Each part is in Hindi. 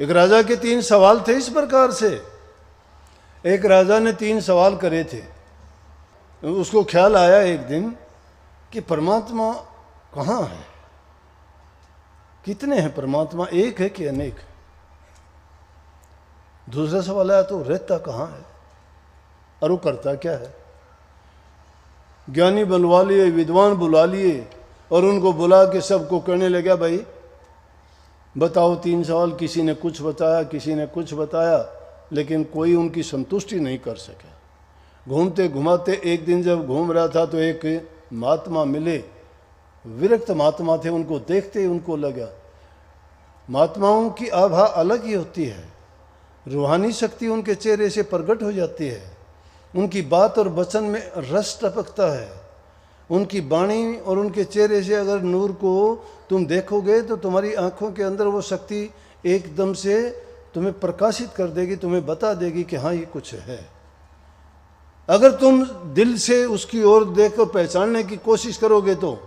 एक राजा के 3 सवाल थे इस प्रकार से। एक राजा ने 3 सवाल करे थे। उसको ख्याल आया एक दिन कि परमात्मा कहाँ है, कितने हैं परमात्मा, एक है कि अनेक है। दूसरा सवाल आया तो रहता कहाँ है और वो करता क्या है। ज्ञानी बनवा लिए, विद्वान बुला लिए और उनको बुला के सबको कहने लगा, भाई बताओ 3 सवाल। किसी ने कुछ बताया, किसी ने कुछ बताया, लेकिन कोई उनकी संतुष्टि नहीं कर सका। घूमते घुमाते एक दिन जब घूम रहा था तो एक महात्मा मिले, विरक्त महात्मा थे। उनको देखते ही उनको लगा महात्माओं की आभा अलग ही होती है, रूहानी शक्ति उनके चेहरे से प्रकट हो जाती है, उनकी बात और वचन में रस टपकता है, उनकी वाणी और उनके चेहरे से अगर नूर को तुम देखोगे तो तुम्हारी आंखों के अंदर वो शक्ति एकदम से तुम्हें प्रकाशित कर देगी, तुम्हें बता देगी कि हाँ ये कुछ है। अगर तुम दिल से उसकी ओर देखकर पहचानने की कोशिश करोगे तो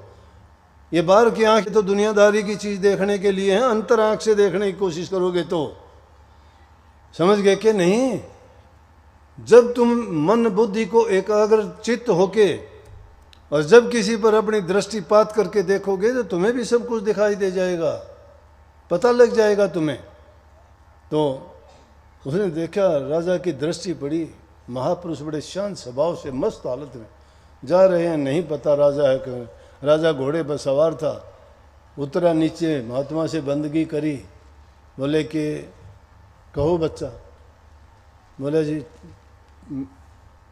ये बाहर की आंख तो दुनियादारी की चीज देखने के लिए है, अंतर आंख से देखने की कोशिश करोगे तो समझ गए कि नहीं। जब तुम मन बुद्धि को एकाग्र चित्त होके और जब किसी पर अपनी दृष्टिपात करके देखोगे तो तुम्हें भी सब कुछ दिखाई दे जाएगा, पता लग जाएगा तुम्हें। तो उसने देखा, राजा की दृष्टि पड़ी, महापुरुष बड़े शांत स्वभाव से मस्त हालत में जा रहे हैं, नहीं पता राजा है कि राजा घोड़े पर सवार था। उतरा नीचे, महात्मा से बंदगी करी, बोले कि कहो बच्चा। बोले जी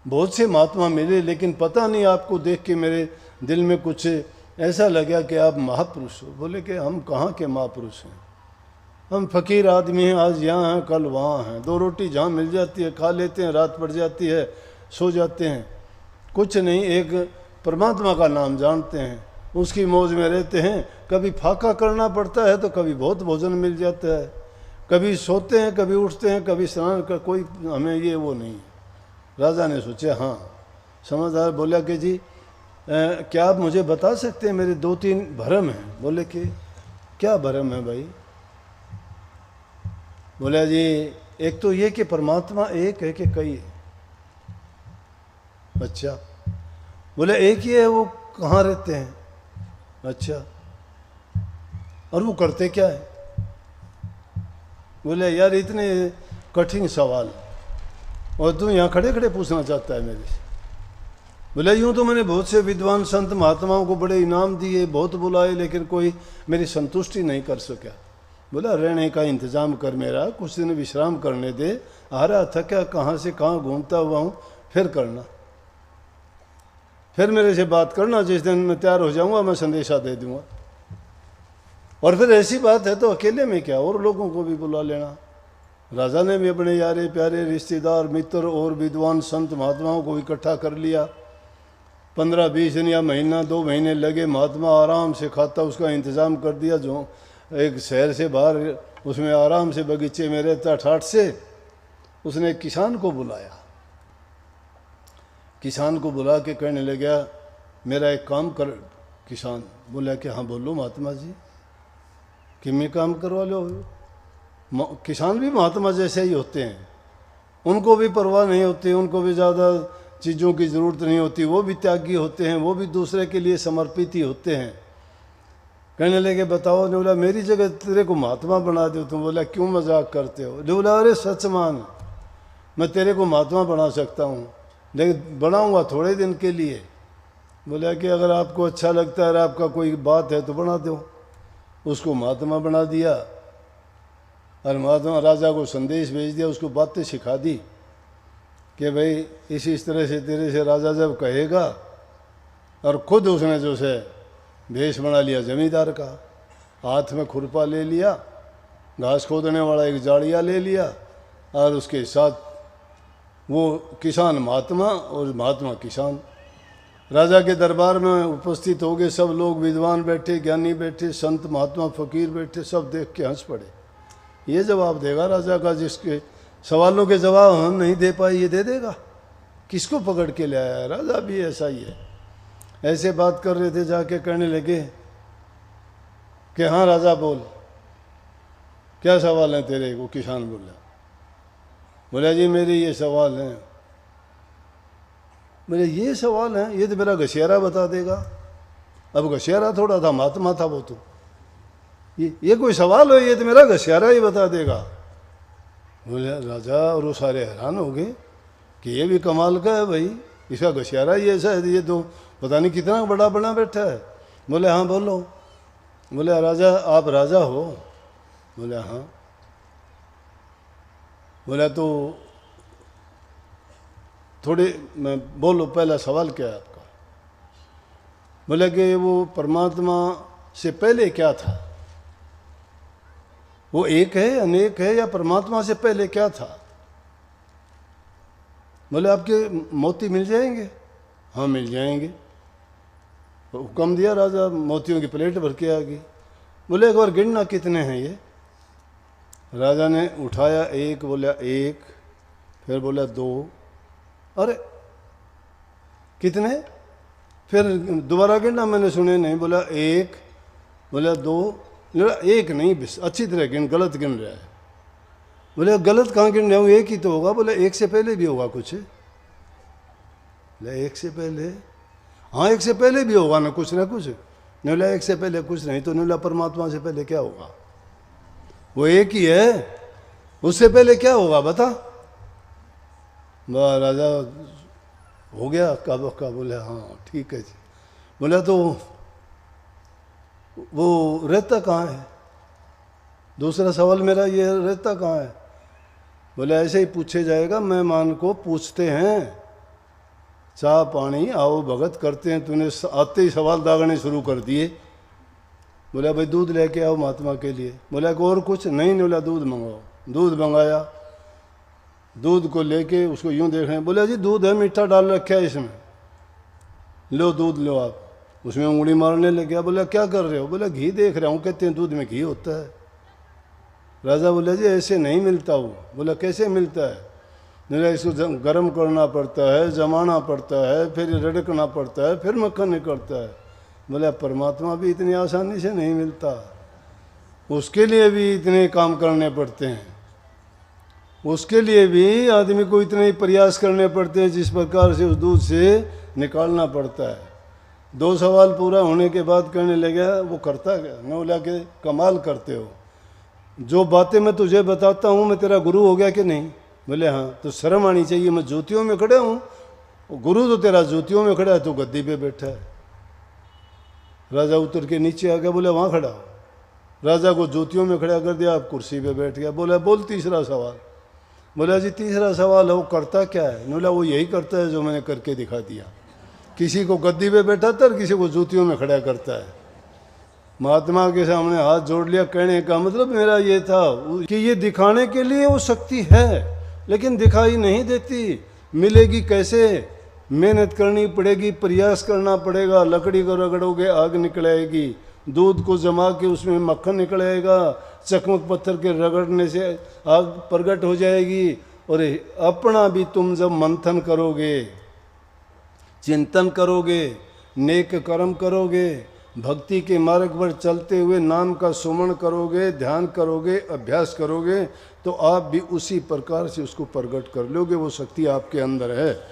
बहुत से महात्मा मिले, लेकिन पता नहीं आपको देख के मेरे दिल में कुछ ऐसा लगा कि आप महापुरुष हो। बोले कि हम कहाँ के महापुरुष हैं, हम फकीर आदमी हैं, आज यहाँ हैं कल वहाँ हैं, 2 रोटी जहाँ मिल जाती है खा लेते हैं, रात पड़ जाती है सो जाते हैं, कुछ नहीं, एक परमात्मा का नाम जानते हैं, उसकी मौज में रहते हैं। कभी फाका करना पड़ता है तो कभी बहुत भोजन मिल जाता है, कभी सोते हैं, कभी उठते हैं, कभी स्नान का, कोई हमें ये वो नहीं है। राजा ने सोचा हाँ समझदार। बोला कि जी क्या आप मुझे बता सकते हैं, मेरे 2-3 भरम हैं। बोले कि क्या भरम है भाई। बोला जी एक तो ये कि परमात्मा एक है कि कई है। अच्छा। बोले एक ही है, वो कहाँ रहते हैं। अच्छा, और वो करते क्या है। बोले यार इतने कठिन सवाल और तू यहाँ खड़े खड़े पूछना चाहता है मेरे से। बोले यूँ तो मैंने बहुत से विद्वान संत महात्माओं को बड़े इनाम दिए, बहुत बुलाए, लेकिन कोई मेरी संतुष्टि नहीं कर सका। बोला रहने का इंतजाम कर मेरा, कुछ दिन विश्राम करने दे, आ रहा था क्या कहाँ से कहाँ घूमता हुआ हूँ, फिर करना, फिर मेरे से बात करना, जिस दिन मैं तैयार हो जाऊँगा मैं संदेशा दे दूँगा। और फिर ऐसी बात है तो अकेले में क्या, और लोगों को भी बुला लेना। राजा ने भी अपने यारे प्यारे रिश्तेदार मित्र और विद्वान संत महात्माओं को इकट्ठा कर लिया। 15-20 दिन या महीना 2 महीने लगे, महात्मा आराम से खाता उसका इंतज़ाम कर दिया। जो एक शहर से बाहर उसमें आराम से बगीचे में रहता ठाठ से, उसने एक किसान को बुलाया। किसान को बुला के कहने लगा मेरा एक काम कर। किसान बोला कि हाँ बोलो महात्मा जी, कि मैं काम करवा लो। किसान भी महात्मा जैसे ही होते हैं, उनको भी परवाह नहीं होती, उनको भी ज़्यादा चीज़ों की ज़रूरत नहीं होती, वो भी त्यागी होते हैं, वो भी दूसरे के लिए समर्पित ही होते हैं। कहने लगे बताओ। ने बोला मेरी जगह तेरे को महात्मा बना दो। तुम बोला क्यों मजाक करते हो। ने बोला अरे सच मान, मैं तेरे को महात्मा बना सकता हूँ, लेकिन बनाऊँगा थोड़े दिन के लिए। बोला कि अगर आपको अच्छा लगता है, आपका कोई बात है तो बना दो। उसको महात्मा बना दिया और महात्मा राजा को संदेश भेज दिया, उसको बातें सिखा दी कि भाई इस तरह से तेरे से राजा जब कहेगा। और खुद उसने जो से भेष बना लिया जमींदार का, हाथ में खुरपा ले लिया, घास खोदने वाला एक जाड़िया ले लिया, और उसके साथ वो किसान महात्मा और महात्मा किसान। राजा के दरबार में उपस्थित हो गए सब लोग, विद्वान बैठे, ज्ञानी बैठे, संत महात्मा फकीर बैठे, सब देख के हंस पड़े। ये जवाब देगा राजा का, जिसके सवालों के जवाब हम नहीं दे पाए ये दे देगा। किसको पकड़ के ले आया। राजा भी ऐसा ही है। ऐसे बात कर रहे थे, जाके कहने लगे कि हाँ राजा बोल। क्या सवाल है तेरे? को किसान बोला जी मेरे ये सवाल हैं। बोले ये सवाल हैं, ये तो मेरा घसियारा बता देगा। अब घसियारा थोड़ा था, महात्मा था वो तो। ये कोई सवाल हो? ये तो मेरा घसियारा ही बता देगा। बोले राजा और वो सारे हैरान हो गए कि ये भी कमाल का है भाई, इसका घसियारा ही ऐसा है, ये तो पता नहीं कितना बड़ा बना बैठा है। बोले हाँ बोलो। बोले राजा आप राजा हो? बोले हाँ। बोला तो थोड़े मैं बोलो पहला सवाल क्या है आपका? बोले कि वो परमात्मा से पहले क्या था? वो एक है, अनेक है, या परमात्मा से पहले क्या था? बोले आपके मोती मिल जाएंगे? हाँ मिल जाएंगे। तो हुक्म दिया, राजा मोतियों की प्लेट भर के आ गई। बोले एक बार गिनना कितने हैं ये? राजा ने उठाया एक, बोला एक, फिर बोला दो, अरे कितने? फिर दोबारा गिनना, मैंने सुने नहीं। बोला एक, बोला दो, बोला एक नहीं, अच्छी तरह गिन, गलत गिन रहा है। बोले गलत कहाँ गिन रहा हूँ, एक ही तो होगा। बोले एक से पहले भी होगा कुछ? बोले एक से पहले? हाँ एक से पहले भी होगा ना कुछ। नहीं बोला एक से पहले कुछ नहीं, तो नहीं बोला परमात्मा से पहले क्या होगा? वो एक ही है, उससे पहले क्या होगा बता? वाह राजा हो गया कब का? बोले हाँ ठीक है जी। बोला तो वो रहता कहाँ है? दूसरा सवाल मेरा ये, रहता कहाँ है? बोले ऐसे ही पूछे जाएगा, मेहमान को पूछते हैं, चाह पानी आओ भगत करते हैं, तूने आते ही सवाल दागने शुरू कर दिए। बोला भाई दूध लेके आओ महात्मा के लिए। बोला और कुछ नहीं? बोला दूध मंगाओ। दूध मंगाया, दूध को लेके उसको यूं देख रहे हैं। बोला जी दूध है, मीठा डाल रखा है इसमें, लो दूध लो आप। उसमें उंगली मारने लग गया। बोला क्या कर रहे हो? बोला घी देख रहा हूँ, कहते हैं दूध में घी होता है। राजा बोला जी ऐसे नहीं मिलता वो। बोला कैसे मिलता है? बोला इसको गर्म करना पड़ता है, जमाना पड़ता है, फिर रड़कना पड़ता है, फिर मक्खन निकलता है। बोला परमात्मा भी इतनी आसानी से नहीं मिलता, उसके लिए भी इतने काम करने पड़ते हैं, उसके लिए भी आदमी को इतने ही प्रयास करने पड़ते हैं जिस प्रकार से उस दूध से निकालना पड़ता है। दो सवाल पूरा होने के बाद कहने लगा वो करता क्या? मैं बोला कि कमाल करते हो, जो बातें मैं तुझे बताता हूँ मैं तेरा गुरु हो गया कि नहीं? बोले हाँ। तो शर्म आनी चाहिए, मैं जूतियों में खड़ा हूँ, गुरु तो तेरा जूतियों में खड़ा है, तो गद्दी पे बैठा है। राजा उतर के नीचे आ गया। बोले वहाँ खड़ा हो। राजा को जूतियों में खड़ा कर दिया, आप कुर्सी पे बैठ गया। बोला बोल तीसरा सवाल। बोला जी तीसरा सवाल है वो करता क्या है? बोला वो यही करता है जो मैंने करके दिखा दिया, किसी को गद्दी पे बैठाता है, किसी को जूतियों में खड़ा करता है। महात्मा के सामने हाथ जोड़ लिया। कहने का मतलब मेरा ये था कि ये दिखाने के लिए वो शक्ति है, लेकिन दिखाई नहीं देती। मिलेगी कैसे? मेहनत करनी पड़ेगी, प्रयास करना पड़ेगा। लकड़ी को रगड़ोगे आग निकलेगी, दूध को जमा के उसमें मक्खन निकलेगा, चकमक पत्थर के रगड़ने से आग प्रकट हो जाएगी। और अपना भी तुम जब मंथन करोगे, चिंतन करोगे, नेक कर्म करोगे, भक्ति के मार्ग पर चलते हुए नाम का सुमरण करोगे, ध्यान करोगे, अभ्यास करोगे, तो आप भी उसी प्रकार से उसको प्रकट कर लोगे। वो शक्ति आपके अंदर है।